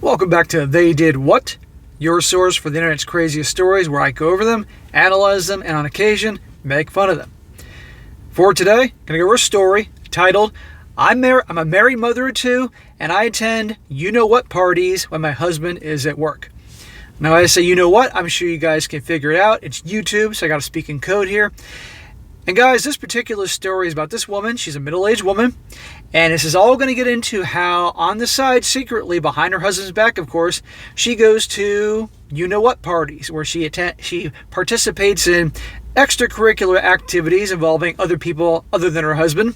Welcome back to They Did What? Your source for the internet's craziest stories, where I go over them, analyze them, and on occasion, make fun of them. For today, I'm going to go over a story titled, I'm a married mother of two, and I attend you-know-what parties when my husband is at work. Now, I say you-know-what, I'm sure you guys can figure it out. It's YouTube, so I got to speak in code here. And guys, this particular story is about this woman. She's a middle-aged woman. And this is all going to get into how, on the side, secretly, behind her husband's back, of course, she goes to you-know-what parties, where she participates in extracurricular activities involving other people other than her husband.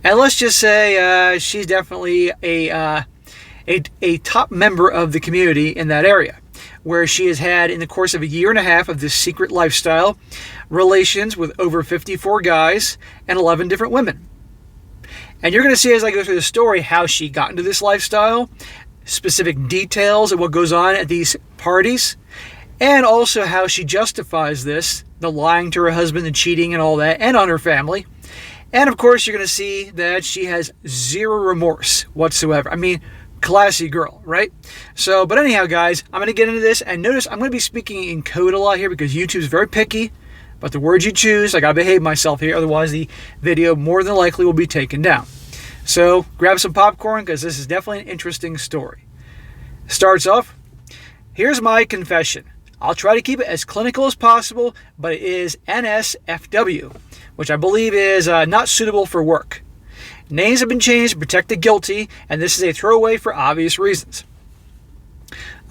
And let's just say she's definitely a top member of the community in that area, where she has had, in the course of a year and a half of this secret lifestyle, relations with over 54 guys and 11 different women. And you're going to see as I go through the story how she got into this lifestyle, specific details of what goes on at these parties, and also how she justifies this, the lying to her husband, the cheating and all that, and on her family. And of course, you're going to see that she has zero remorse whatsoever. I mean, classy girl, right? So, but anyhow, guys, I'm going to get into this, and notice I'm going to be speaking in code a lot here because YouTube's very picky about the words you choose. I got to behave myself here, otherwise the video more than likely will be taken down. So, grab some popcorn because this is definitely an interesting story. Starts off, here's my confession. I'll try to keep it as clinical as possible, but it is NSFW, which I believe is not suitable for work. Names have been changed to protect the guilty, and this is a throwaway for obvious reasons.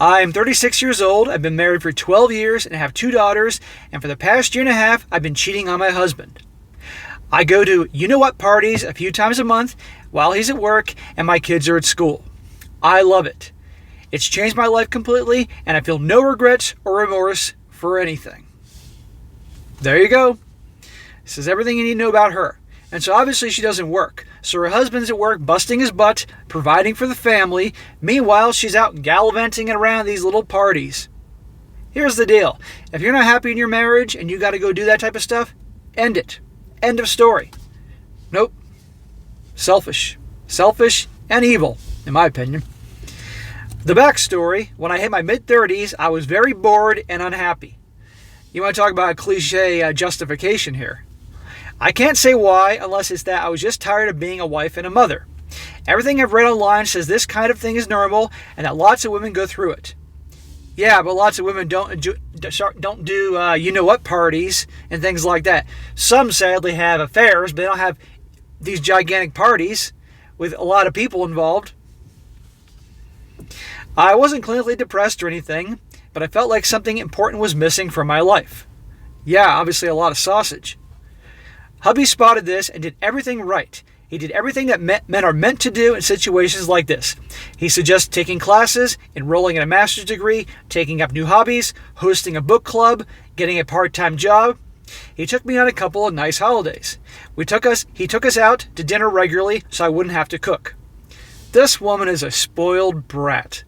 I'm 36 years old, I've been married for 12 years, and have 2 daughters, and for the past year and a half, I've been cheating on my husband. I go to you-know-what parties a few times a month while he's at work and my kids are at school. I love it. It's changed my life completely, and I feel no regrets or remorse for anything. There you go. This is everything you need to know about her. And so obviously she doesn't work. So her husband's at work busting his butt, providing for the family. Meanwhile, she's out gallivanting around these little parties. Here's the deal. If you're not happy in your marriage and you got to go do that type of stuff, end it. End of story. Nope. Selfish. Selfish and evil, in my opinion. The backstory, when I hit my mid-30s, I was very bored and unhappy. You want to talk about a cliche justification here. I can't say why, unless it's that I was just tired of being a wife and a mother. Everything I've read online says this kind of thing is normal and that lots of women go through it. Yeah, but lots of women don't do you-know-what parties and things like that. Some sadly have affairs, but they don't have these gigantic parties with a lot of people involved. I wasn't clinically depressed or anything, but I felt like something important was missing from my life. Yeah, obviously a lot of sausage. Hubby spotted this and did everything right. He did everything that men are meant to do in situations like this. He suggests taking classes, enrolling in a master's degree, taking up new hobbies, hosting a book club, getting a part-time job. He took me on a couple of nice holidays. He took us out to dinner regularly so I wouldn't have to cook. This woman is a spoiled brat.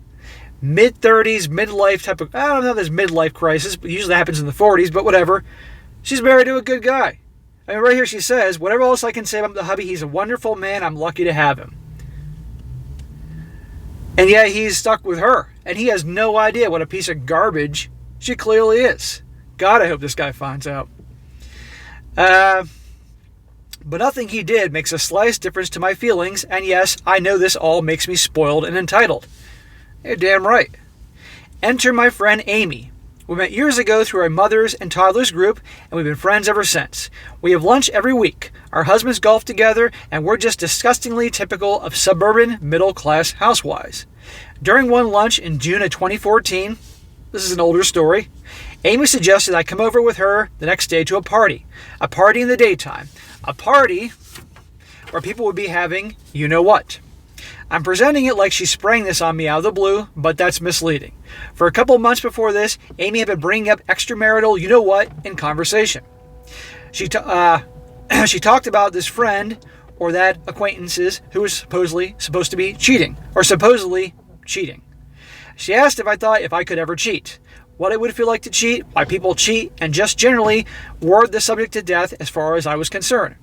Mid-30s, midlife type of... I don't know if there's midlife crisis, but usually that happens in the 40s, but whatever. She's married to a good guy. I mean, right here she says, whatever else I can say about the hubby, he's a wonderful man. I'm lucky to have him. And yet he's stuck with her. And he has no idea what a piece of garbage she clearly is. God, I hope this guy finds out. But nothing he did makes a slightest difference to my feelings. And yes, I know this all makes me spoiled and entitled. You're damn right. Enter my friend Amy. We met years ago through our mothers and toddlers group, and we've been friends ever since. We have lunch every week. Our husbands golf together, and we're just disgustingly typical of suburban middle-class housewives. During one lunch in June of 2014, this is an older story, Amy suggested I come over with her the next day to a party in the daytime, a party where people would be having you-know-what. I'm presenting it like she's spraying this on me out of the blue, but that's misleading. For a couple months before this, Amy had been bringing up extramarital you-know-what in conversation. She talked about this friend or that acquaintances who was supposedly cheating. She asked if I thought if I could ever cheat, what it would feel like to cheat, why people cheat, and just generally word the subject to death as far as I was concerned.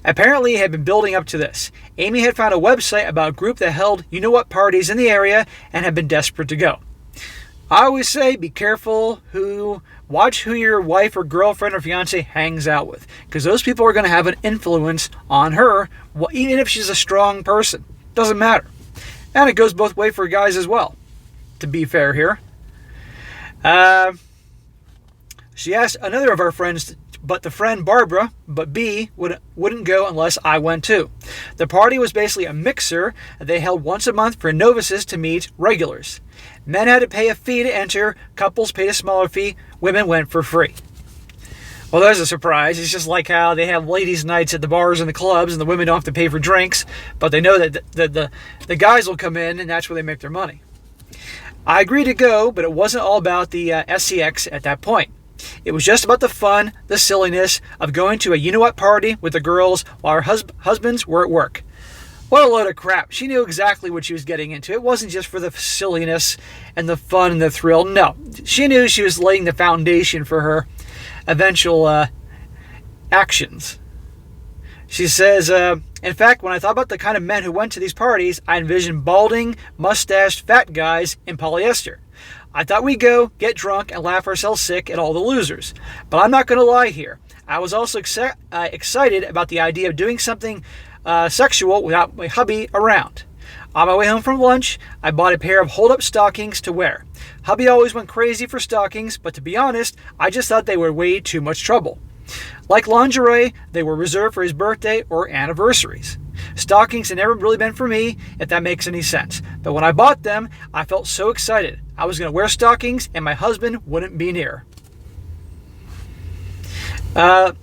Apparently, it had been building up to this. Amy had found a website about a group that held you-know-what parties in the area and had been desperate to go. I always say, be careful watch who your wife or girlfriend or fiance hangs out with, because those people are going to have an influence on her, even if she's a strong person. Doesn't matter. And it goes both ways for guys as well, to be fair here. She asked another of our friends, but the friend Barbara, but B, wouldn't go unless I went too. The party was basically a mixer that they held once a month for novices to meet regulars. Men had to pay a fee to enter, couples paid a smaller fee, women went for free. Well, there's a surprise. It's just like how they have ladies' nights at the bars and the clubs, and the women don't have to pay for drinks, but they know that the guys will come in, and that's where they make their money. I agreed to go, but it wasn't all about the SCX at that point. It was just about the fun, the silliness of going to a you-know-what party with the girls while our husbands were at work. What a load of crap. She knew exactly what she was getting into. It wasn't just for the silliness and the fun and the thrill. No, she knew she was laying the foundation for her eventual actions. She says, in fact, when I thought about the kind of men who went to these parties, I envisioned balding, mustached, fat guys in polyester. I thought we'd go, get drunk, and laugh ourselves sick at all the losers. But I'm not going to lie here. I was also excited about the idea of doing something sexual without my hubby around. On my way home from lunch, I bought a pair of hold-up stockings to wear. Hubby always went crazy for stockings, but to be honest, I just thought they were way too much trouble. Like lingerie, they were reserved for his birthday or anniversaries. Stockings had never really been for me, if that makes any sense. But when I bought them, I felt so excited. I was going to wear stockings and my husband wouldn't be near.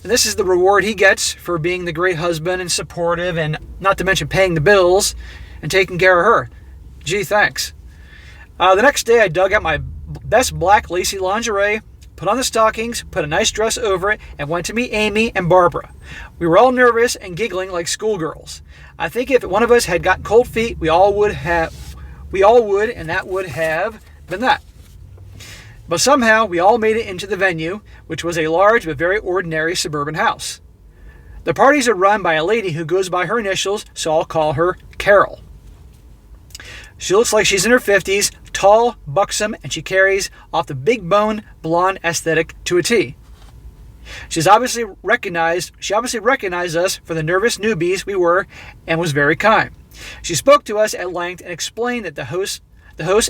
This is the reward he gets for being the great husband and supportive, and not to mention paying the bills and taking care of her. Gee, thanks. The next day I dug out my best black lacy lingerie, put on the stockings, put a nice dress over it, and went to meet Amy and Barbara. We were all nervous and giggling like schoolgirls. I think if one of us had gotten cold feet, we all would, and that would have been that. But somehow we all made it into the venue, which was a large but very ordinary suburban house. The parties are run by a lady who goes by her initials, so I'll call her Carol. She looks like she's in her 50s, tall, buxom, and she carries off the big bone blonde aesthetic to a T. She obviously recognized us for the nervous newbies we were and was very kind. She spoke to us at length and explained that the host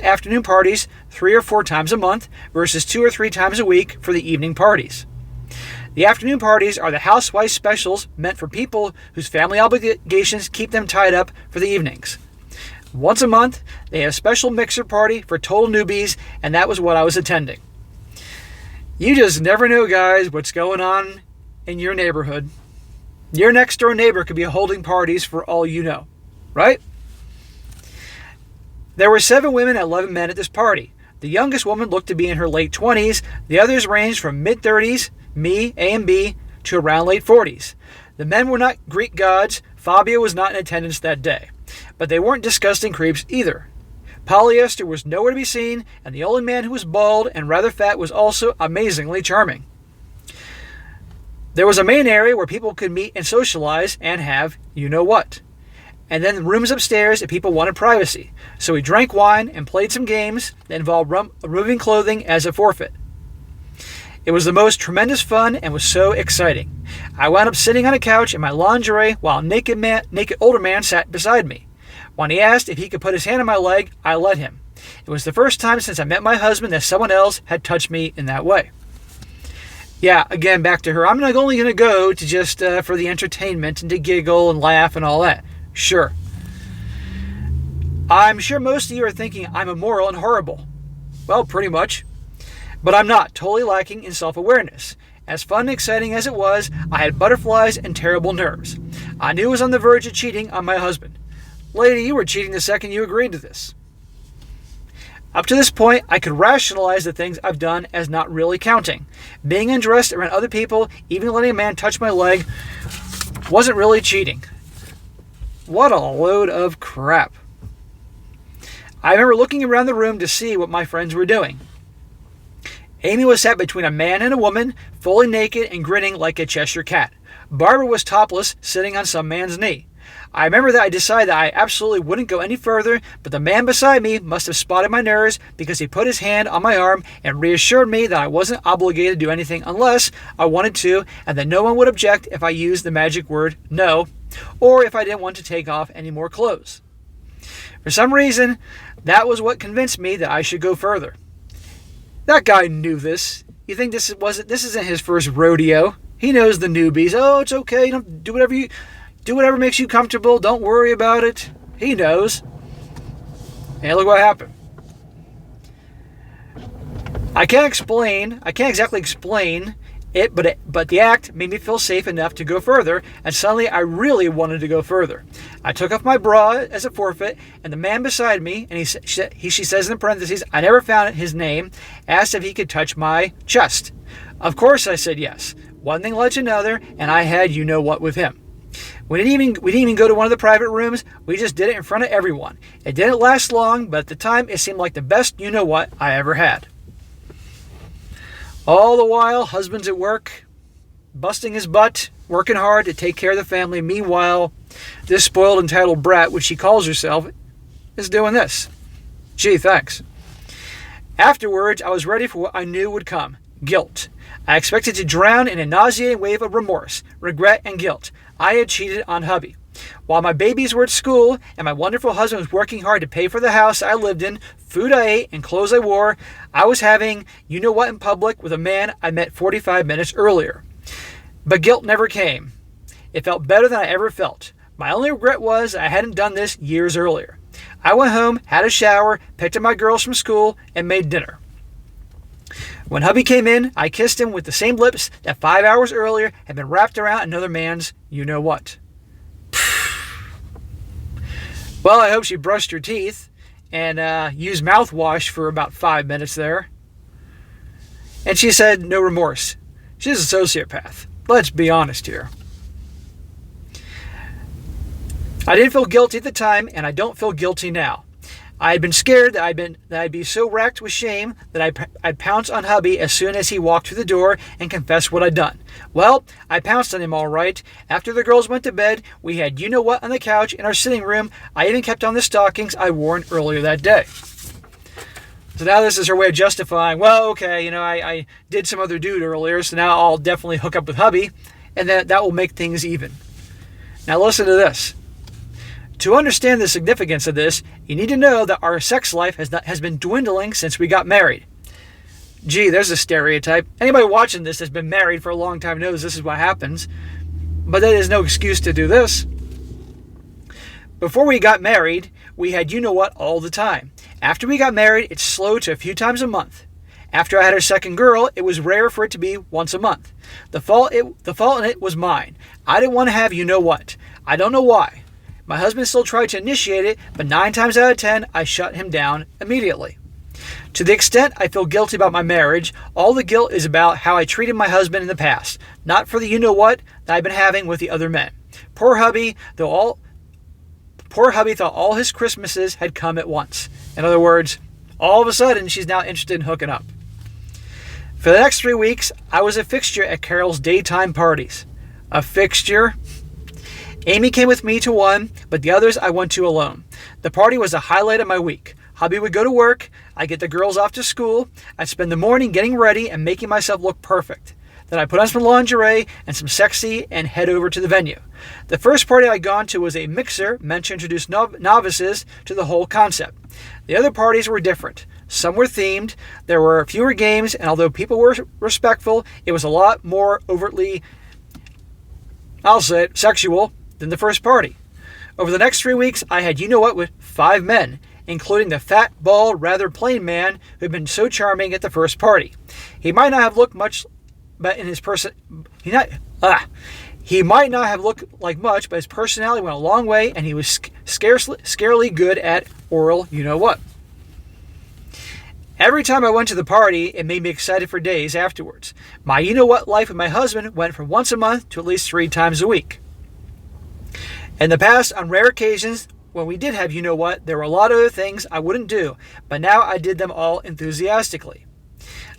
afternoon parties 3 or 4 times a month versus 2 or 3 times a week for the evening parties. The afternoon parties are the housewife specials meant for people whose family obligations keep them tied up for the evenings. Once a month, they have a special mixer party for total newbies, and that was what I was attending. You just never know, guys, what's going on in your neighborhood. Your next door neighbor could be holding parties for all you know, right? There were 7 women and 11 men at this party. The youngest woman looked to be in her late 20s. The others ranged from mid-30s, me, A and B, to around late 40s. The men were not Greek gods. Fabio was not in attendance that day. But they weren't disgusting creeps either. Polyester was nowhere to be seen, and the only man who was bald and rather fat was also amazingly charming. There was a main area where people could meet and socialize and have you-know-what. And then rooms upstairs if people wanted privacy. So we drank wine and played some games that involved removing clothing as a forfeit. It was the most tremendous fun and was so exciting. I wound up sitting on a couch in my lingerie while a naked older man sat beside me. When he asked if he could put his hand on my leg, I let him. It was the first time since I met my husband that someone else had touched me in that way. Yeah, again, back to her. I'm not only going to go to just for the entertainment and to giggle and laugh and all that. Sure. I'm sure most of you are thinking I'm immoral and horrible. Well, pretty much. But I'm not, totally lacking in self-awareness. As fun and exciting as it was, I had butterflies and terrible nerves. I knew I was on the verge of cheating on my husband. Lady, you were cheating the second you agreed to this. Up to this point, I could rationalize the things I've done as not really counting. Being undressed around other people, even letting a man touch my leg, wasn't really cheating. What a load of crap. I remember looking around the room to see what my friends were doing. Amy was sat between a man and a woman, fully naked and grinning like a Cheshire cat. Barbara was topless, sitting on some man's knee. I remember that I decided that I absolutely wouldn't go any further, but the man beside me must have spotted my nerves because he put his hand on my arm and reassured me that I wasn't obligated to do anything unless I wanted to, and that no one would object if I used the magic word no, or if I didn't want to take off any more clothes. For some reason, that was what convinced me that I should go further. That guy knew this. You think this isn't his first rodeo? He knows the newbies. Oh, it's okay. You don't do whatever makes you comfortable. Don't worry about it. He knows. And look what happened. I can't exactly explain it, but the act made me feel safe enough to go further, and suddenly I really wanted to go further. I took off my bra as a forfeit, and the man beside me, and she says in parentheses, I never found his name, asked if he could touch my chest. Of course I said yes. One thing led to another, and I had you-know-what with him. We didn't even go to one of the private rooms. We just did it in front of everyone. It didn't last long, but at the time it seemed like the best you-know-what I ever had. All the while, husband's at work, busting his butt, working hard to take care of the family. Meanwhile, this spoiled, entitled brat, which she calls herself, is doing this. Gee, thanks. Afterwards, I was ready for what I knew would come. Guilt. I expected to drown in a nauseating wave of remorse, regret, and guilt. I had cheated on hubby. While my babies were at school and my wonderful husband was working hard to pay for the house I lived in, food I ate, and clothes I wore, I was having you-know-what in public with a man I met 45 minutes earlier. But guilt never came. It felt better than I ever felt. My only regret was I hadn't done this years earlier. I went home, had a shower, picked up my girls from school, and made dinner. When hubby came in, I kissed him with the same lips that 5 hours earlier had been wrapped around another man's you-know-what. Well, I hope she brushed her teeth and used mouthwash for about 5 minutes there. And she said no remorse. She's a sociopath. Let's be honest here. I didn't feel guilty at the time, and I don't feel guilty now. I had been scared that I'd be so racked with shame that I'd pounce on hubby as soon as he walked through the door and confess what I'd done. Well, I pounced on him all right. After the girls went to bed, we had you-know-what on the couch in our sitting room. I even kept on the stockings I'd worn earlier that day. So now this is her way of justifying, well, okay, I did some other dude earlier, so now I'll definitely hook up with hubby, and that will make things even. Now listen to this. To understand the significance of this, you need to know that our sex life has been dwindling since we got married. Gee, there's a stereotype. Anybody watching this has been married for a long time knows this is what happens. But that is no excuse to do this. Before we got married, we had you-know-what all the time. After we got married, it slowed to a few times a month. After I had our second girl, it was rare for it to be once a month. The fault in it was mine. I didn't want to have you-know-what. I don't know why. My husband still tried to initiate it, but 9 times out of 10, I shut him down immediately. To the extent I feel guilty about my marriage, all the guilt is about how I treated my husband in the past, not for the you-know-what that I've been having with the other men. Poor hubby thought all his Christmases had come at once. In other words, all of a sudden, she's now interested in hooking up. For the next 3 weeks, I was a fixture at Carol's daytime parties. A fixture? Amy came with me to one, but the others I went to alone. The party was a highlight of my week. Hubby would go to work, I'd get the girls off to school, I'd spend the morning getting ready and making myself look perfect. Then I'd put on some lingerie and some sexy and head over to the venue. The first party I'd gone to was a mixer meant to introduce novices to the whole concept. The other parties were different. Some were themed, there were fewer games, and although people were respectful, it was a lot more overtly, I'll say it, sexual than the first party. Over the next 3 weeks, I had you-know-what with 5 men, including the fat, bald, rather plain man who had been so charming at the first party. He might not have looked much, but in his he might not have looked like much, but his personality went a long way, and he was scarily good at oral you-know-what. Every time I went to the party, it made me excited for days afterwards. My you-know-what life with my husband went from once a month to at least 3 times a week. In the past, on rare occasions, when we did have you-know-what, there were a lot of other things I wouldn't do, but now I did them all enthusiastically.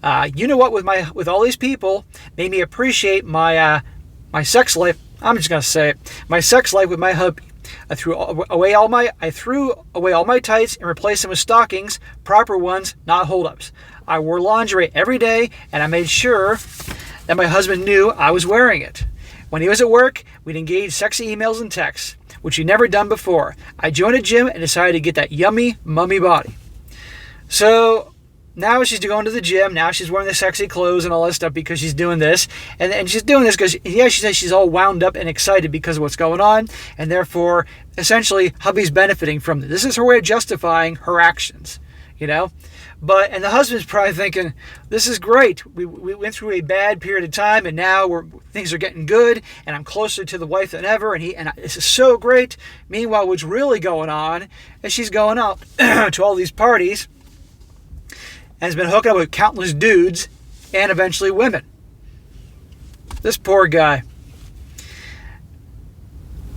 You-know-what with all these people made me appreciate my my sex life, I'm just going to say it, my sex life with my hubby. I threw away all my tights and replaced them with stockings, proper ones, not hold-ups. I wore lingerie every day, and I made sure that my husband knew I was wearing it. When he was at work, we'd engage sexy emails and texts, which he'd never done before. I joined a gym and decided to get that yummy, mummy body. So now she's going to the gym. Now she's wearing the sexy clothes and all that stuff because she's doing this. And she's doing this because, she says she's all wound up and excited because of what's going on. And therefore, essentially, hubby's benefiting from this. This is her way of justifying her actions, And the husband's probably thinking, this is great. We went through a bad period of time, and now things are getting good, and I'm closer to the wife than ever, and this is so great. Meanwhile, what's really going on is she's going out to all these parties and has been hooking up with countless dudes and eventually women. This poor guy.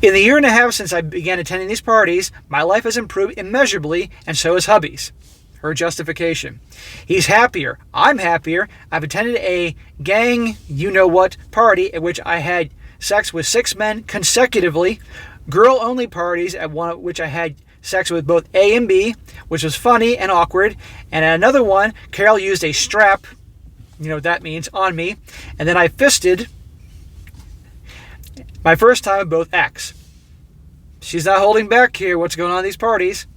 In the year and a half since I began attending these parties, my life has improved immeasurably, and so has hubby's. Her justification. He's happier. I'm happier. I've attended a gang you-know-what party at which I had sex with 6 men consecutively, girl-only parties at one at which I had sex with both A and B, which was funny and awkward, and at another one, Carol used a strap, you know what that means, on me, and then I fisted my first time with both ex. She's not holding back here. What's going on at these parties?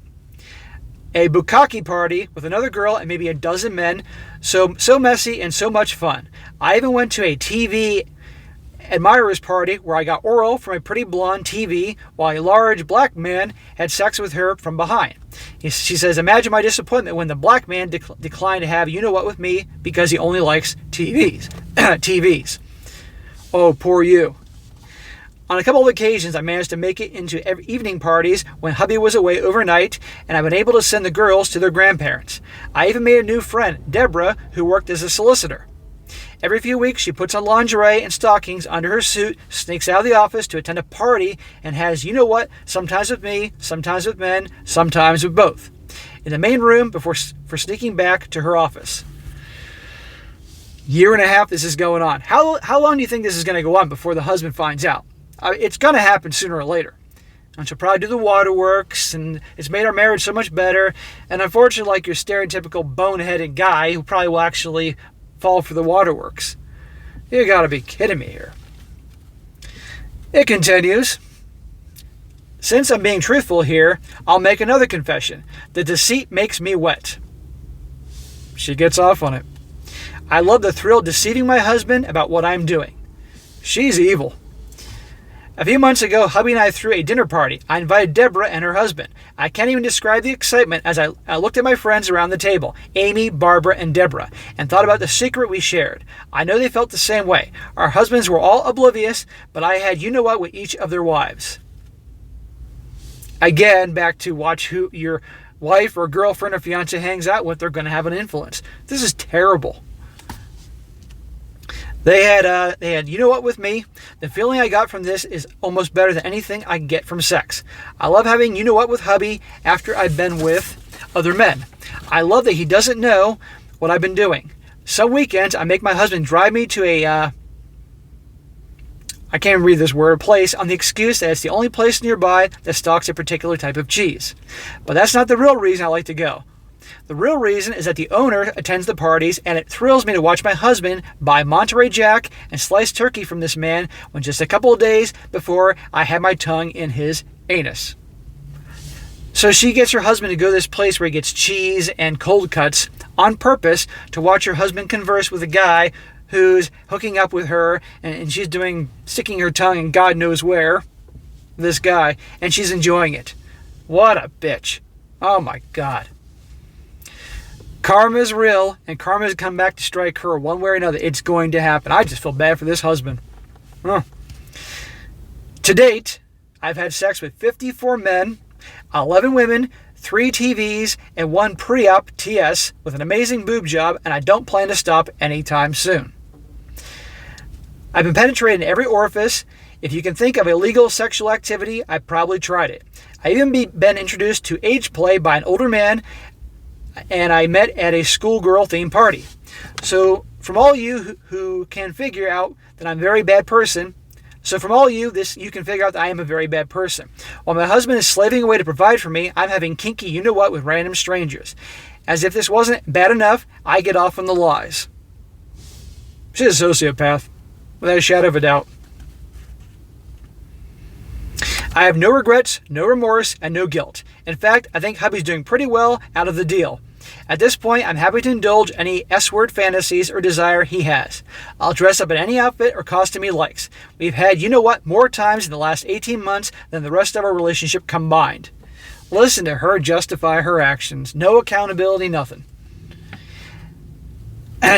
A bukkake party with another girl and maybe a dozen men. So messy and so much fun. I even went to a TV admirer's party where I got oral from a pretty blonde TV while a large black man had sex with her from behind. She says, imagine my disappointment when the black man declined to have you-know-what with me because he only likes TVs. TVs. Oh, poor you. On a couple of occasions, I managed to make it into evening parties when hubby was away overnight, and I've been able to send the girls to their grandparents. I even made a new friend, Deborah, who worked as a solicitor. Every few weeks, she puts on lingerie and stockings under her suit, sneaks out of the office to attend a party, and has you-know-what, sometimes with me, sometimes with men, sometimes with both, in the main room for sneaking back to her office. Year and a half this is going on. How long do you think this is going to go on before the husband finds out? It's going to happen sooner or later. And she'll probably do the waterworks, and it's made our marriage so much better. And unfortunately, like your stereotypical boneheaded guy who probably will actually fall for the waterworks. You got to be kidding me here. It continues. Since I'm being truthful here, I'll make another confession. The deceit makes me wet. She gets off on it. I love the thrill of deceiving my husband about what I'm doing. She's evil. A few months ago, hubby and I threw a dinner party. I invited Deborah and her husband. I can't even describe the excitement as I looked at my friends around the table, Amy, Barbara, and Deborah, and thought about the secret we shared. I know they felt the same way. Our husbands were all oblivious, but I had you-know-what with each of their wives. Again, back to watch who your wife or girlfriend or fiance hangs out with. They're going to have an influence. This is terrible. They had you-know-what with me. The feeling I got from this is almost better than anything I get from sex. I love having you-know-what with hubby after I've been with other men. I love that he doesn't know what I've been doing. Some weekends, I make my husband drive me to I can't even read this word, place on the excuse that it's the only place nearby that stocks a particular type of cheese. But that's not the real reason I like to go. The real reason is that the owner attends the parties, and it thrills me to watch my husband buy Monterey Jack and sliced turkey from this man when just a couple of days before I had my tongue in his anus. So she gets her husband to go to this place where he gets cheese and cold cuts on purpose to watch her husband converse with a guy who's hooking up with her, and she's sticking her tongue in God knows where, this guy, and she's enjoying it. What a bitch. Oh my God. Karma is real, and karma has come back to strike her one way or another. It's going to happen. I just feel bad for this husband. To date, I've had sex with 54 men, 11 women, 3 TVs, and 1 pre-op TS with an amazing boob job, and I don't plan to stop anytime soon. I've been penetrated in every orifice. If you can think of illegal sexual activity, I've probably tried it. I've even been introduced to age play by an older man, and I met at a schoolgirl themed party. So from all you who can figure out that I'm a very bad person, So from all you can figure out that I am a very bad person. While my husband is slaving away to provide for me, I'm having kinky you-know-what with random strangers. As if this wasn't bad enough, I get off on the lies. She's a sociopath, without a shadow of a doubt. I have no regrets, no remorse, and no guilt. In fact, I think hubby's doing pretty well out of the deal. At this point, I'm happy to indulge any S-word fantasies or desire he has. I'll dress up in any outfit or costume he likes. We've had you-know-what more times in the last 18 months than the rest of our relationship combined. Listen to her justify her actions. No accountability, nothing.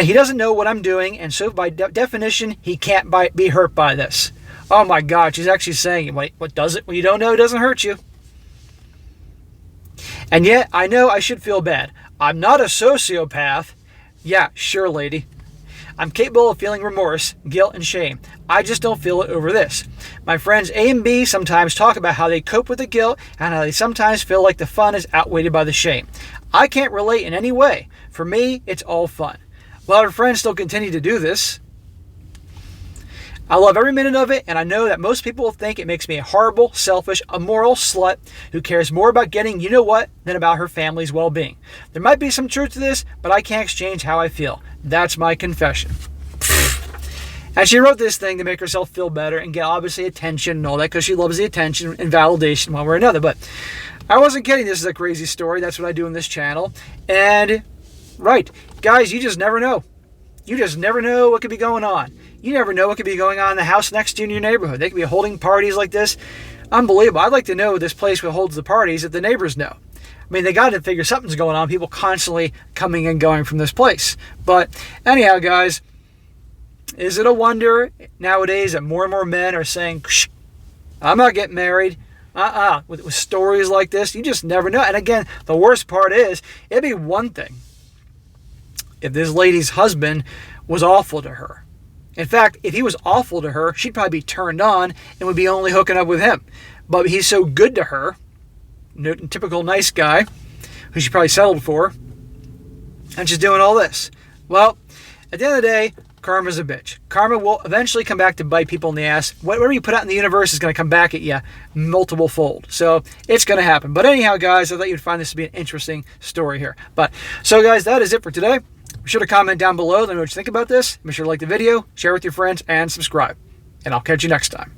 He doesn't know what I'm doing, and so by definition, he can't be hurt by this. Oh my God, she's actually saying, wait, what does it? What you don't know doesn't hurt you. And yet, I know I should feel bad. I'm not a sociopath. Yeah, sure, lady. I'm capable of feeling remorse, guilt, and shame. I just don't feel it over this. My friends A and B sometimes talk about how they cope with the guilt and how they sometimes feel like the fun is outweighed by the shame. I can't relate in any way. For me, it's all fun. Well, our friends still continue to do this. I love every minute of it, and I know that most people will think it makes me a horrible, selfish, immoral slut who cares more about getting you-know-what than about her family's well-being. There might be some truth to this, but I can't exchange how I feel. That's my confession. And she wrote this thing to make herself feel better and get obviously attention and all that because she loves the attention and validation one way or another. But I wasn't kidding. This is a crazy story. That's what I do in this channel. And, right, guys, you just never know. You just never know what could be going on. You never know what could be going on in the house next to you in your neighborhood. They could be holding parties like this. Unbelievable. I'd like to know this place that holds the parties if the neighbors know. I mean, they got to figure something's going on. People constantly coming and going from this place. But anyhow, guys, is it a wonder nowadays that more and more men are saying, I'm not getting married? With stories like this, you just never know. And again, the worst part is, it'd be one thing if this lady's husband was awful to her. In fact, if he was awful to her, she'd probably be turned on and would be only hooking up with him. But he's so good to her, typical nice guy, who she probably settled for, and she's doing all this. Well, at the end of the day, karma's a bitch. Karma will eventually come back to bite people in the ass. Whatever you put out in the universe is going to come back at you multiple fold. So it's going to happen. But anyhow, guys, I thought you'd find this to be an interesting story here. So guys, that is it for today. Be sure to comment down below. Let me know what you think about this. Be sure to like the video, share with your friends, and subscribe. And I'll catch you next time.